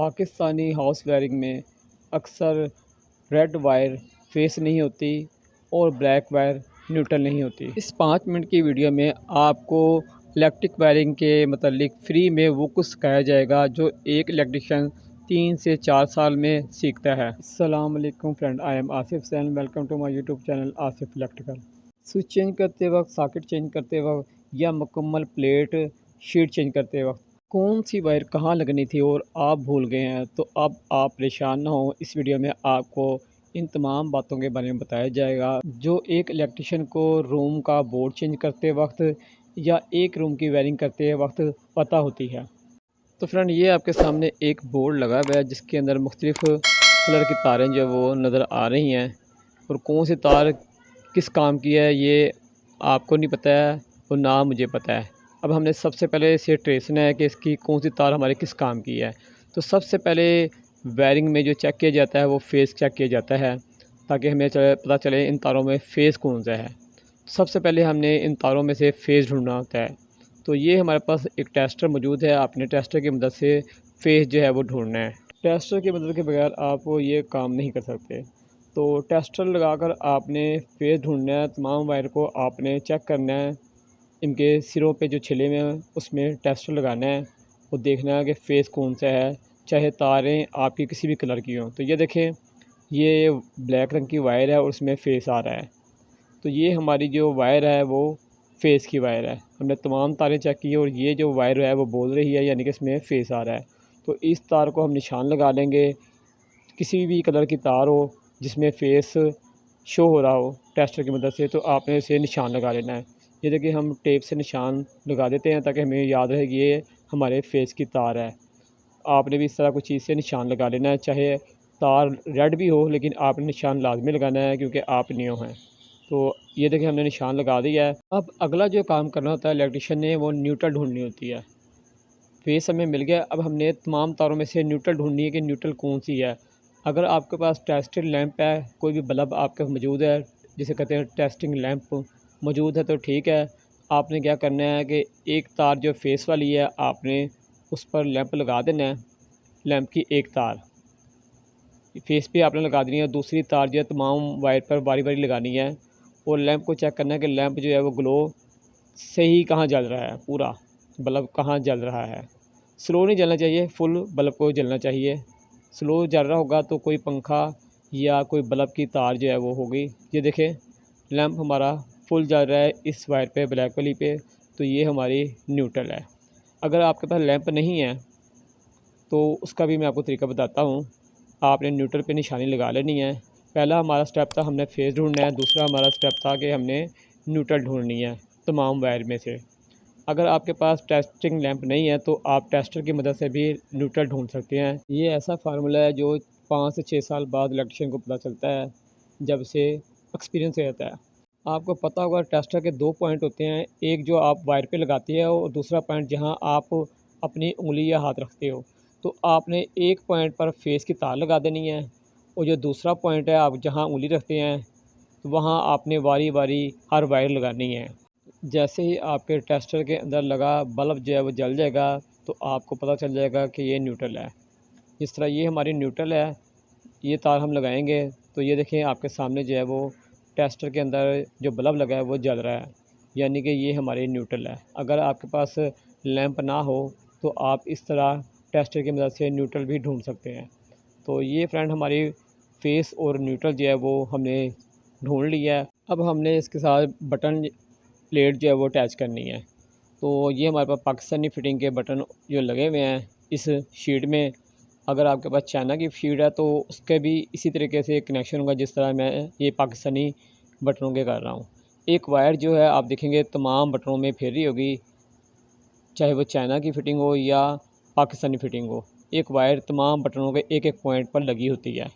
Pakistani house wiring में अक्सर red wire face नहीं होती और ब्लैक वायर न्यूट्रल नहीं होती। इस 5 मिनट की वीडियो में आपको इलेक्ट्रिक वायरिंग के मतलब फ्री में वो कुछ सिखाया जाएगा जो एक इलेक्ट्रिशियन 3 से 4 साल में सीखता है। अस्सलाम वालेकुम friend, I am Asif Sain, welcome to my YouTube channel Asif electrical. Switch change करते वक्त, सॉकेट चेंज करते वक्त या मुकम्मल प्लेट शीट चेंज करते वक्त कौन सी वायर कहाँ लगनी थी और आप भूल गए हैं, तो अब आप परेशान ना हो। इस वीडियो में आपको इन तमाम बातों के बारे में बताया जाएगा जो एक इलेक्ट्रिशियन को रूम का बोर्ड चेंज करते वक्त या एक रूम की वायरिंग करते वक्त पता होती है। तो फ्रेंड, ये आपके सामने एक बोर्ड लगा हुआ है जिसके अंदर मुख्तलिफ़ कलर की तारें जो वो नज़र आ रही हैं, और कौन सी तार किस काम की है ये आपको नहीं पता है और ना मुझे पता है। अब हमने सबसे पहले इसे ट्रेसना है कि इसकी कौन सी तार हमारे किस काम की है। तो सबसे पहले वायरिंग में जो चेक किया जाता है वो फेस चेक किया जाता है, ताकि हमें पता चले इन तारों में फ़ेस कौन सा है। सबसे पहले हमने इन तारों में से फ़ेस ढूंढना होता है। तो ये हमारे पास एक टेस्टर मौजूद है, आपने टेस्टर की मदद से फ़ेस जो है वो ढूंढना है। टेस्टर की मदद के बगैर आप ये काम नहीं कर सकते। तो टेस्टर लगाकर आपने फ़ेस ढूंढना है, तमाम वायर को आपने चेक करना है, इनके सिरों पे जो छिले हुए हैं उसमें टेस्टर लगाना है और देखना है कि फ़ेस कौन सा है, चाहे तारें आपकी किसी भी कलर की हों। तो ये देखें, ये ब्लैक रंग की वायर है और उसमें फ़ेस आ रहा है। तो ये हमारी जो वायर है वो फ़ेस की वायर है। हमने तमाम तारें चेक की और ये जो वायर है वो बोल रही है, यानी कि इसमें फ़ेस आ रहा है। तो इस तार को हम निशान लगा लेंगे। किसी भी कलर की तार हो जिसमें फ़ेस शो हो रहा हो टेस्टर की मदद से, तो आपने इसे निशान लगा लेना है। ये देखिए, हम टेप से निशान लगा देते हैं ताकि हमें याद रहे कि ये हमारे फ़ेस की तार है। आपने भी इस तरह कुछ चीज़ से निशान लगा लेना है, चाहे तार रेड भी हो लेकिन आपने निशान लाजमी लगाना है क्योंकि आप न्यू हैं। तो ये देखिए, हमने निशान लगा दिया है। अब अगला जो काम करना होता है इलेक्ट्रिशियन ने, वो न्यूट्रल ढूंढनी होती है। फेस हमें मिल गया, अब हमने तमाम तारों में से न्यूट्रल ढूंढनी है कि न्यूट्रल कौन सी है। अगर आपके पास टेस्टेड लैंप है, कोई भी बल्ब आपके पास मौजूद है जिसे कहते हैं टेस्टिंग लैंप मौजूद है, तो ठीक है। आपने क्या करना है कि एक तार जो फेस वाली है आपने उस पर लैंप लगा देना है। लैंप की एक तार फेस पे आपने लगा देनी है, दूसरी तार जो है तमाम वायर पर बारी बारी लगानी है, और लैंप को चेक करना है कि लैंप जो है वो ग्लो सही कहाँ जल रहा है, पूरा बल्ब कहाँ जल रहा है। स्लो नहीं जलना चाहिए, फुल बल्ब को जलना चाहिए। स्लो जल रहा होगा तो कोई पंखा या कोई बल्ब की तार जो है वो होगी। ये देखें, लैंप हमारा फुल जल रहा है इस वायर पे, ब्लैक वाली पे, तो ये हमारी न्यूट्रल है। अगर आपके पास लैंप नहीं है तो उसका भी मैं आपको तरीका बताता हूँ। आपने न्यूट्रल पे निशानी लगा लेनी है। पहला हमारा स्टेप था हमने फेस ढूंढना है, दूसरा हमारा स्टेप था कि हमने न्यूट्रल ढूंढनी है तमाम वायर में से। अगर आपके पास टेस्टिंग लैंप नहीं है तो आप टेस्टर की मदद से भी न्यूट्रल ढूंढ सकते हैं। ये ऐसा फार्मूला है जो 5 से 6 साल बाद इलेक्ट्रिशियन को पता चलता है, जब से एक्सपीरियंस हो जाता है। आपको पता होगा टेस्टर के 2 पॉइंट होते हैं, एक जो आप वायर पे लगाती है और दूसरा पॉइंट जहां आप अपनी उंगली या हाथ रखते हो। तो आपने एक पॉइंट पर फेस की तार लगा देनी है, और जो दूसरा पॉइंट है आप जहां उंगली रखते हैं तो वहाँ आपने बारी बारी हर वायर लगानी है। जैसे ही आपके टेस्टर के अंदर लगा बल्ब जो है वो जल जाएगा, तो आपको पता चल जाएगा कि ये न्यूट्रल है। जिस तरह ये हमारी न्यूट्रल है, ये तार हम लगाएंगे तो ये देखें आपके सामने जो है वो टेस्टर के अंदर जो बल्ब लगा है वो जल रहा है, यानी कि ये हमारी न्यूट्रल है। अगर आपके पास लैंप ना हो तो आप इस तरह टेस्टर की मदद से न्यूट्रल भी ढूंढ सकते हैं। तो ये फ्रेंड हमारी फेस और न्यूट्रल जो है वो हमने ढूंढ लिया है। अब हमने इसके साथ बटन प्लेट जो है वो अटैच करनी है। तो ये हमारे पास पाकिस्तानी फ़िटिंग के बटन जो लगे हुए हैं इस शीट में। अगर आपके पास चाइना की शीट है तो उसके भी इसी तरीके से कनेक्शन होगा जिस तरह मैं ये पाकिस्तानी बटनों के कर रहा हूँ। एक वायर जो है आप देखेंगे तमाम बटनों में फेर रही होगी, चाहे वो चाइना की फ़िटिंग हो या पाकिस्तानी फ़िटिंग हो। एक वायर तमाम बटनों के एक एक पॉइंट पर लगी होती है,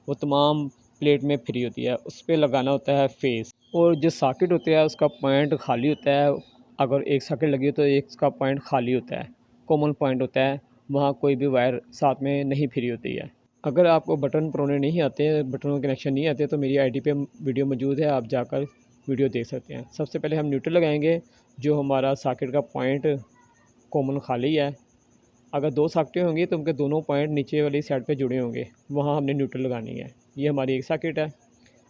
वो तमाम प्लेट में फ्री होती है, उस पर लगाना होता है फेस। और जो सॉकेट होता है उसका पॉइंट खाली होता है। अगर एक सॉकेट लगी हो तो एक उसका पॉइंट खाली होता है, कॉमन पॉइंट होता है, वहाँ कोई भी वायर साथ में नहीं फ्री होती है। अगर आपको बटन पुराने नहीं आते, बटनों के कनेक्शन नहीं आते, तो मेरी आईडी पे वीडियो मौजूद है, आप जाकर वीडियो देख सकते हैं। सबसे पहले हम न्यूट्रल लगाएंगे, जो हमारा सॉकेट का पॉइंट कॉमन खाली है, अगर 2 सॉकेटें होंगी तो उनके दोनों पॉइंट नीचे वाली साइड पे जुड़े होंगे, वहाँ हमने न्यूट्रल लगानी है। ये हमारी एक सॉकेट है।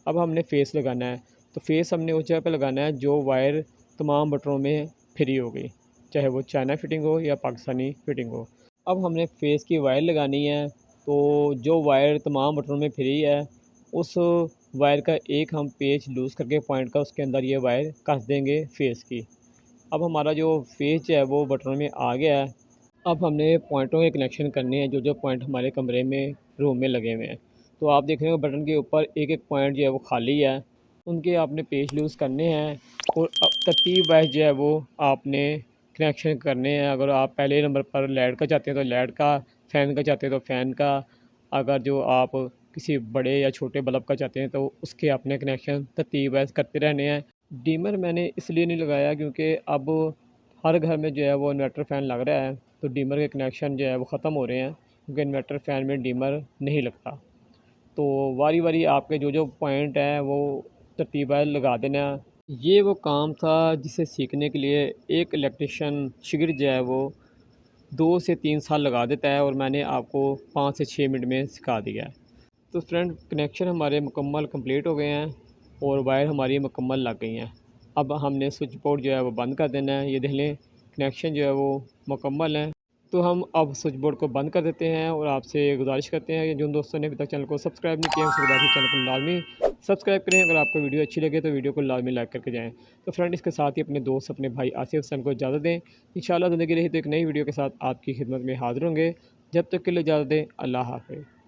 अब हमने फेस लगाना है, तो फेस हमने उस जगह पे लगाना है जो वायर तमाम बटनों में फ्री हो गई, चाहे वो चाइना फिटिंग हो या पाकिस्तानी फिटिंग हो। अब हमने फेस की वायर लगानी है, तो जो वायर तमाम बटनों में फ्री है, उस वायर का एक हम पेच लूज़ करके पॉइंट का उसके अंदर ये वायर कस देंगे फेस की। अब हमारा जो फेस है वो बटनों में आ गया है। अब हमने पॉइंटों के कनेक्शन करने हैं, जो पॉइंट हमारे कमरे में रूम में लगे हुए हैं। तो आप देख रहे हो बटन के ऊपर एक एक पॉइंट जो है वो खाली है, उनके आपने पेच लूज़ करने हैं और अब तरतीब वाइज जो है वो आपने कनेक्शन करने हैं। अगर आप पहले नंबर पर लाइट का चाहते हैं तो लाइट का, फ़ैन का चाहते हैं तो फ़ैन का, अगर जो आप किसी बड़े या छोटे बल्ब का चाहते हैं तो उसके आपने कनेक्शन तरतीब वाइज करते रहने हैं। डिमर मैंने इसलिए नहीं लगाया क्योंकि अब हर घर में जो है वो इन्वर्टर फ़ैन लग रहा है, तो डिमर के कनेक्शन जो है वो ख़त्म हो रहे हैं क्योंकि इन्वर्टर फ़ैन में डिमर नहीं लगता। तो वारी वारी आपके जो पॉइंट हैं वो तरतीबा लगा देना। ये वो काम था जिसे सीखने के लिए एक इलेक्ट्रिशियन शिगिर्द जो है वो 2 से 3 साल लगा देता है, और मैंने आपको 5 से 6 मिनट में सिखा दिया है। तो फ्रेंड, कनेक्शन हमारे मुकम्मल कंप्लीट हो गए हैं और वायर हमारी मुकम्मल लग गई हैं। अब हमने स्विच बोर्ड जो है वो बंद कर देना है। ये देख लें, कनेक्शन जो है वो मुकम्मल है। तो हम अब स्विच बोर्ड को बंद कर देते हैं और आपसे गुजारिश करते हैं कि जिन दोस्तों ने अभी तक चैनल को सब्सक्राइब नहीं किया उसके बाद चैनल को लाजमी सब्सक्राइब करें। अगर आपको वीडियो अच्छी लगे तो वीडियो को लाजमी लाइक करके जाएँ। तो फ्रेंड, इसके साथ ही अपने दोस्त, अपने भाई आसिफ हसन को इजाज़त दें। इंशाअल्लाह ज़िंदगी रही तो एक नई वीडियो के साथ आपकी खिदमत में हाज़िर होंगे। जब तक के लिए इजाज़त दें। अल्लाह हाफ़िज़।